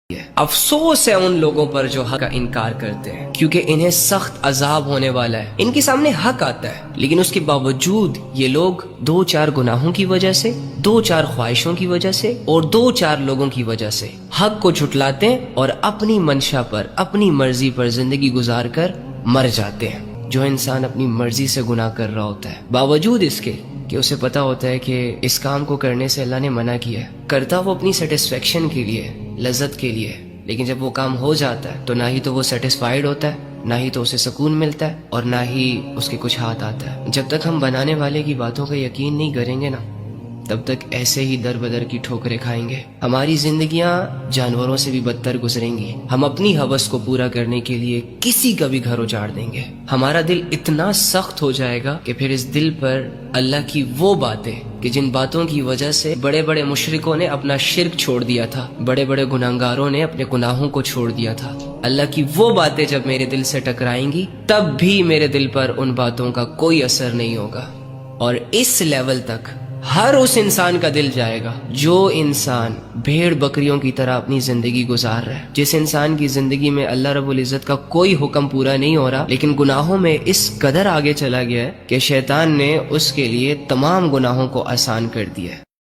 افسوس ہے ان لوگوں پر جو حق کا انکار کرتے ہیں، کیونکہ انہیں سخت عذاب ہونے والا ہے۔ ان کے سامنے حق آتا ہے، لیکن اس کے باوجود یہ لوگ 2-4 گناہوں کی وجہ سے، 2-4 خواہشوں کی وجہ سے اور 2-4 لوگوں کی وجہ سے حق کو جھٹلاتے ہیں اور اپنی منشا پر، اپنی مرضی پر زندگی گزار کر مر جاتے ہیں۔ جو انسان اپنی مرضی سے گناہ کر رہا ہوتا ہے، باوجود اس کے کہ اسے پتا ہوتا ہے کہ اس کام کو کرنے سے اللہ نے منع کیا ہے، کرتا وہ اپنی سیٹسفیکشن کے لیے، لذت کے لیے، لیکن جب وہ کام ہو جاتا ہے تو نہ ہی تو وہ سیٹسفائیڈ ہوتا ہے، نہ ہی تو اسے سکون ملتا ہے اور نہ ہی اس کے کچھ ہاتھ آتا ہے۔ جب تک ہم بنانے والے کی باتوں کا یقین نہیں کریں گے نا، تب تک ایسے ہی در بدر کی ٹھوکریں کھائیں گے۔ ہماری زندگیاں جانوروں سے بھی بدتر گزریں گی۔ ہم اپنی ہوس کو پورا کرنے کے لیے کسی کا بھی گھر اجاڑ دیں گے۔ ہمارا دل اتنا سخت ہو جائے گا کہ پھر اس دل پر اللہ کی وہ باتیں کہ جن باتوں کی وجہ سے بڑے بڑے مشرکوں نے اپنا شرک چھوڑ دیا تھا، بڑے بڑے گناہگاروں نے اپنے گناہوں کو چھوڑ دیا تھا، اللہ کی وہ باتیں جب میرے دل سے ٹکرائیں گی، تب بھی میرے دل پر ان باتوں کا کوئی اثر نہیں ہوگا۔ اور اس لیول تک ہر اس انسان کا دل جائے گا جو انسان بھیڑ بکریوں کی طرح اپنی زندگی گزار رہا ہے، جس انسان کی زندگی میں اللہ رب العزت کا کوئی حکم پورا نہیں ہو رہا، لیکن گناہوں میں اس قدر آگے چلا گیا ہے کہ شیطان نے اس کے لیے تمام گناہوں کو آسان کر دیا ہے۔